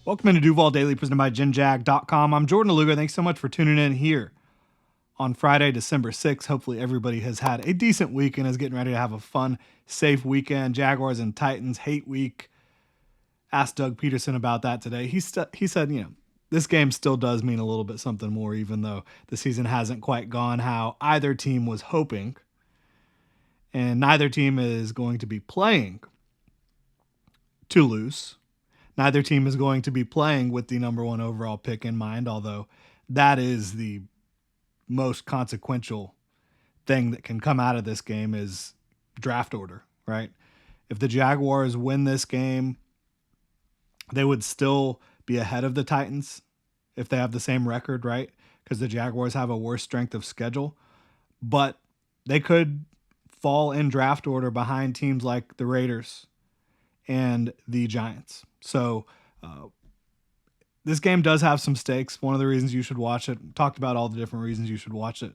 Welcome into Duval Daily, presented by GenJag.com. I'm Jordan Aluga. Thanks so much for tuning in here on Friday, December 6th. Hopefully everybody has had a decent week and is getting ready to have a fun, safe weekend. Jaguars and Titans hate week. Asked Doug Peterson about that today. He said, this game still does mean a little bit something more, even though the season hasn't quite gone how either team was hoping. And neither team is going to be playing to lose. Neither team is going to be playing with the number one overall pick in mind, although that is the most consequential thing that can come out of this game is draft order, right? If the Jaguars win this game, they would still be ahead of the Titans if they have the same record, right? Because the Jaguars have a worse strength of schedule. But they could fall in draft order behind teams like the Raiders and the Giants. So this game does have some stakes. One of the reasons you should watch it, talked about all the different reasons you should watch it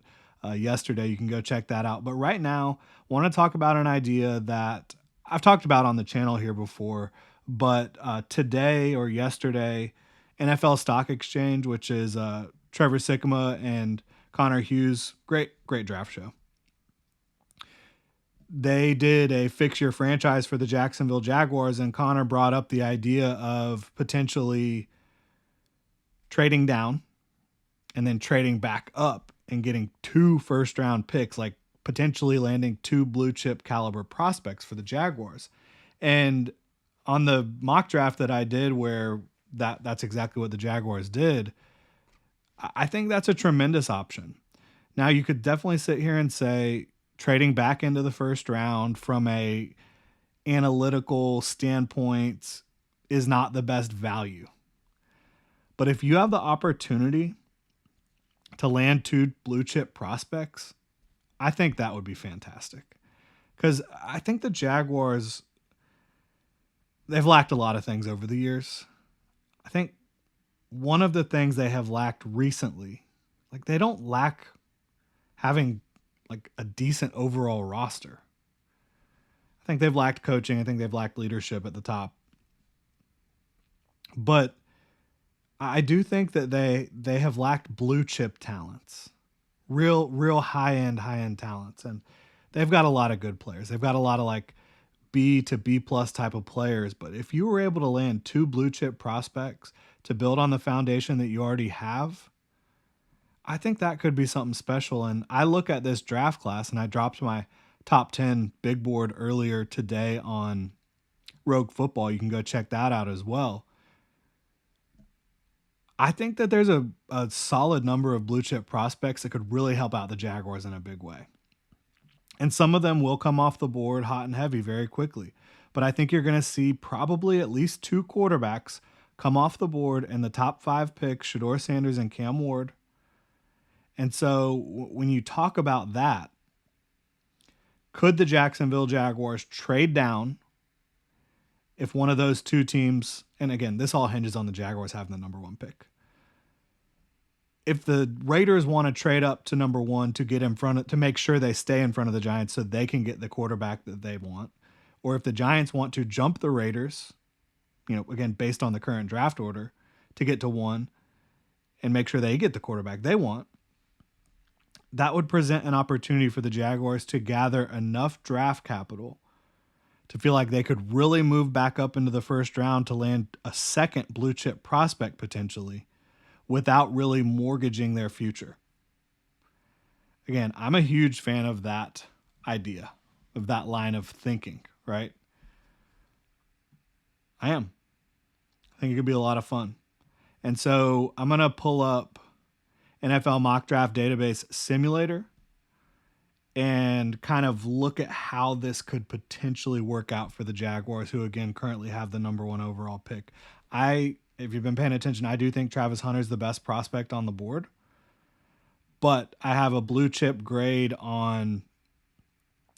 yesterday. You can go check that out. But right now, I want to talk about an idea that I've talked about on the channel here before. But today or yesterday, NFL Stock Exchange, which is Trevor Sikkema and Connor Hughes, great draft show. They did a Fix Your Franchise for the Jacksonville Jaguars, and Connor brought up the idea of potentially trading down and then trading back up and getting 2 first-round picks, like potentially landing 2 blue-chip caliber prospects for the Jaguars. And on the mock draft that I did where that's exactly what the Jaguars did, I think that's a tremendous option. Now, you could definitely sit here and say, trading back into the first round from a analytical standpoint is not the best value. But if you have the opportunity to land 2 blue chip prospects, I think that would be fantastic. Because I think the Jaguars, they've lacked a lot of things over the years. I think one of the things they have lacked recently, like they don't lack having like a decent overall roster. I think they've lacked coaching. I think they've lacked leadership at the top. But I do think that they have lacked blue chip talents, real high end talents. And they've got a lot of good players. They've got a lot of like B to B plus type of players. But if you were able to land 2 blue chip prospects to build on the foundation that you already have, I think that could be something special. And I look at this draft class, and I dropped my top 10 big board earlier today on Rogue Football. You can go check that out as well. I think that there's a solid number of blue chip prospects that could really help out the Jaguars in a big way. And some of them will come off the board hot and heavy very quickly. But I think you're going to see probably at least 2 quarterbacks come off the board in the top 5 picks, Shedeur Sanders and Cam Ward. And so when you talk about that, could the Jacksonville Jaguars trade down if one of those 2 teams, and again, this all hinges on the Jaguars having the number 1 pick. If the Raiders want to trade up to number 1 to get in front of, to make sure they stay in front of the Giants so they can get the quarterback that they want, or if the Giants want to jump the Raiders, again, based on the current draft order, to get to 1 and make sure they get the quarterback they want, that would present an opportunity for the Jaguars to gather enough draft capital to feel like they could really move back up into the first round to land a second blue chip prospect potentially without really mortgaging their future. Again, I'm a huge fan of that idea, of that line of thinking, right? I am. I think it could be a lot of fun. And so I'm going to pull up NFL Mock Draft Database Simulator and kind of look at how this could potentially work out for the Jaguars, who again currently have the number 1 overall pick. If you've been paying attention, I do think Travis Hunter is the best prospect on the board, but I have a blue chip grade on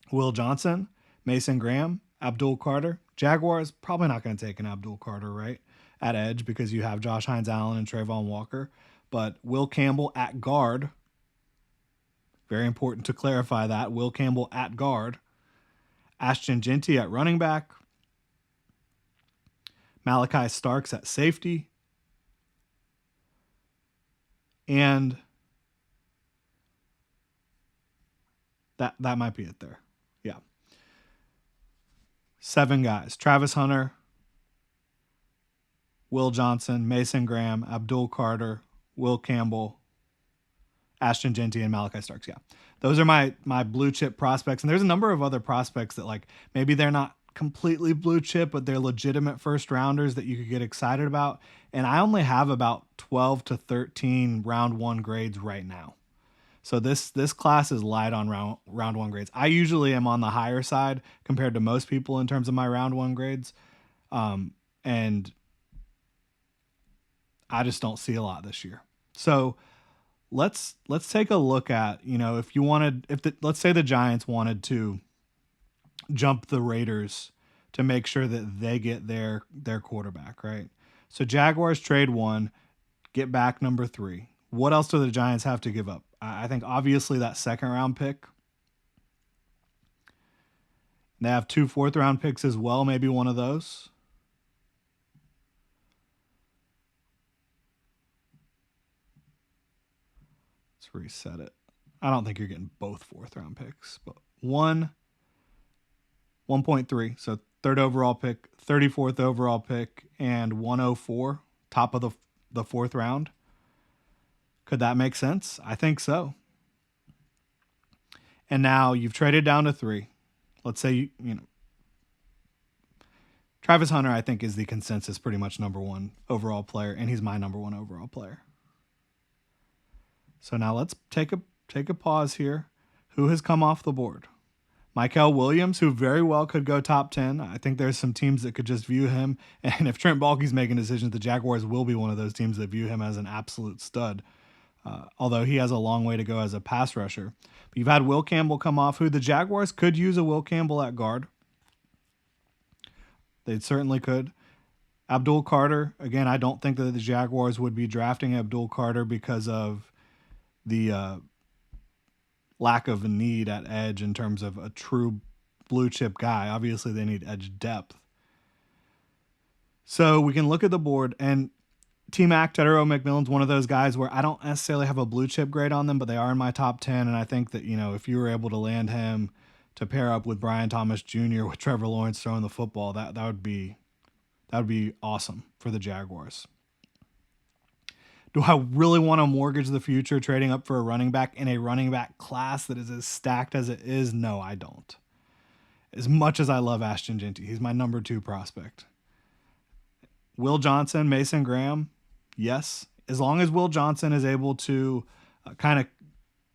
Will Johnson, Mason Graham, Abdul Carter. Jaguars probably not going to take an Abdul Carter, right, at edge because you have Josh Hines-Allen and Trayvon Walker. But Will Campbell at guard, very important to clarify that, Will Campbell at guard, Ashton Genty at running back, Malachi Starks at safety, And that might be it there. Yeah. 7 guys. Travis Hunter, Will Johnson, Mason Graham, Abdul Carter, Will Campbell, Ashton Genty, and Malachi Starks. Yeah. Those are my blue chip prospects. And there's a number of other prospects that, like, maybe they're not completely blue chip, but they're legitimate first rounders that you could get excited about. And I only have about 12 to 13 round one grades right now. So this class is light on round one grades. I usually am on the higher side compared to most people in terms of my round one grades. And I just don't see a lot this year. So let's take a look at, you know, if you wanted, let's say the Giants wanted to jump the Raiders to make sure that they get their quarterback, right? So Jaguars trade 1, get back number 3. What else do the Giants have to give up? I think obviously that second round pick. They have 2 fourth round picks as well, maybe one of those. Let's reset it. I don't think you're getting both fourth round picks, but 1.3, so third overall pick, 34th overall pick, and 104, top of the fourth round. Could that make sense? I think so. And now you've traded down to 3. Let's say, you know, Travis Hunter, I think, is the consensus pretty much number 1 overall player, and he's my number 1 overall player. So now let's take a pause here. Who has come off the board? Mykel Williams, who very well could go top 10. I think there's some teams that could just view him. And if Trent Baalke's making decisions, the Jaguars will be one of those teams that view him as an absolute stud. Although he has a long way to go as a pass rusher. But you've had Will Campbell come off, who the Jaguars could use a Will Campbell at guard. They certainly could. Abdul Carter, again, I don't think that the Jaguars would be drafting Abdul Carter because of the lack of a need at edge in terms of a true blue chip guy. Obviously, they need edge depth. So we can look at the board, and T-Mac, Tetero McMillan's one of those guys where I don't necessarily have a blue chip grade on them, but they are in my top 10. And I think that, you know, if you were able to land him to pair up with Brian Thomas Jr. with Trevor Lawrence throwing the football, that would be awesome for the Jaguars. Do I really want to mortgage the future trading up for a running back in a running back class that is as stacked as it is? No, I don't. As much as I love Ashton Genty, he's my number 2 prospect. Will Johnson, Mason Graham, yes. As long as Will Johnson is able to kind of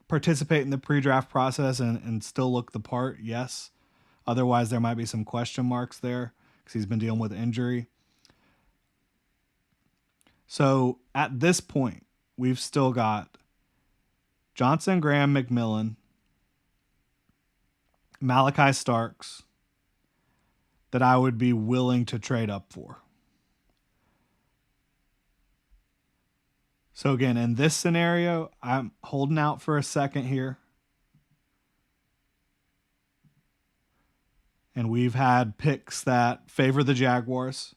participate in the pre-draft process and still look the part, yes. Otherwise, there might be some question marks there because he's been dealing with injury. So at this point, we've still got Johnson, Graham, McMillan, Malachi Starks that I would be willing to trade up for. So again, in this scenario, I'm holding out for a second here. And we've had picks that favor the Jaguars.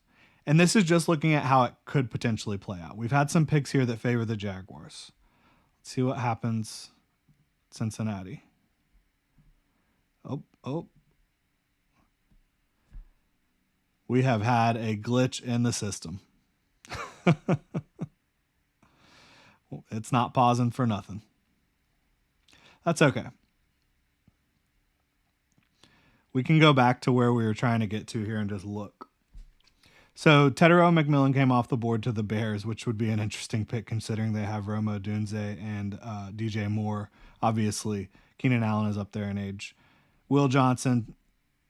And this is just looking at how it could potentially play out. We've had some picks here that favor the Jaguars. Let's see what happens at Cincinnati. Oh. We have had a glitch in the system. It's not pausing for nothing. That's okay. We can go back to where we were trying to get to here and just look. So Tetero McMillan came off the board to the Bears, which would be an interesting pick considering they have Rome Odunze and DJ Moore. Obviously, Keenan Allen is up there in age. Will Johnson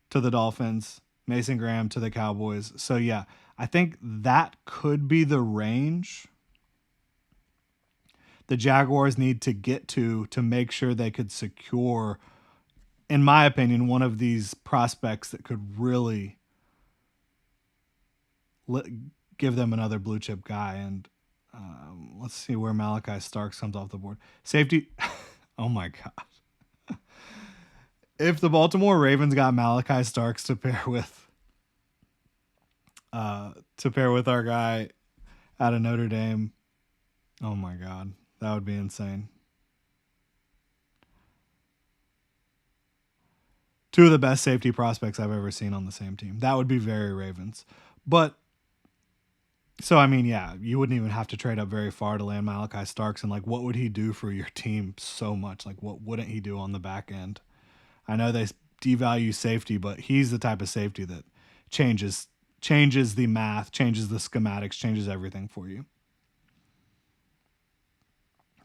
to the Dolphins. Mason Graham to the Cowboys. So, yeah, I think that could be the range the Jaguars need to get to make sure they could secure, in my opinion, one of these prospects that could really give them another blue chip guy. And let's see where Malachi Starks comes off the board. Safety. Oh my God. If the Baltimore Ravens got Malachi Starks to pair with our guy out of Notre Dame, oh my God, That would be insane. Two of the best safety prospects I've ever seen on the same team. That would be very Ravens. But so I mean, yeah, you wouldn't even have to trade up very far to land Malachi Starks. And like, what would he do for your team so much? Like, what wouldn't he do on the back end? I know they devalue safety, but he's the type of safety that changes the math, changes the schematics, changes everything for you.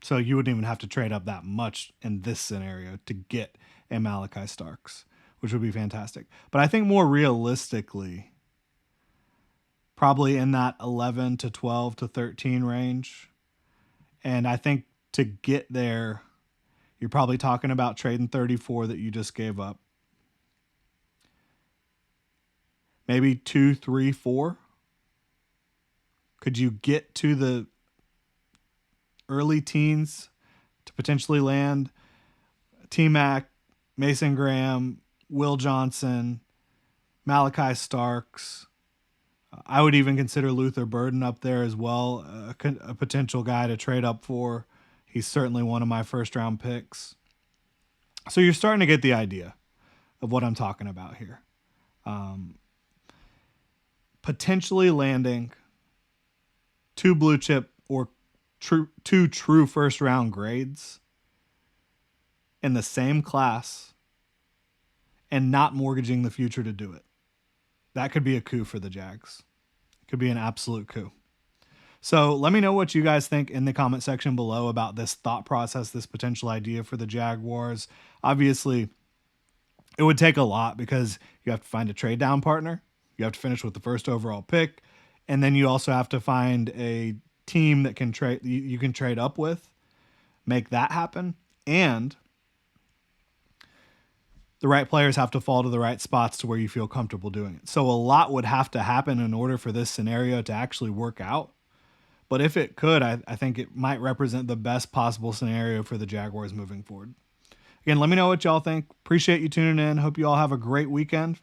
So you wouldn't even have to trade up that much in this scenario to get a Malachi Starks, which would be fantastic. But I think more realistically, probably in that 11 to 12 to 13 range. And I think to get there, you're probably talking about trading 34 that you just gave up. Maybe 2, 3, 4. Could you get to the early teens to potentially land T-Mac, Mason Graham, Will Johnson, Malachi Starks? I would even consider Luther Burden up there as well, a potential guy to trade up for. He's certainly one of my first round picks. So you're starting to get the idea of what I'm talking about here. Potentially landing 2 blue chip or 2 true first round grades in the same class and not mortgaging the future to do it. That could be a coup for the Jags. It could be an absolute coup. So let me know what you guys think in the comment section below about this thought process, this potential idea for the Jaguars. Obviously, it would take a lot because you have to find a trade down partner. You have to finish with the first overall pick. And then you also have to find a team that can trade you can trade up with, make that happen. And the right players have to fall to the right spots to where you feel comfortable doing it. So a lot would have to happen in order for this scenario to actually work out. But if it could, I think it might represent the best possible scenario for the Jaguars moving forward. Again, let me know what y'all think. Appreciate you tuning in. Hope you all have a great weekend.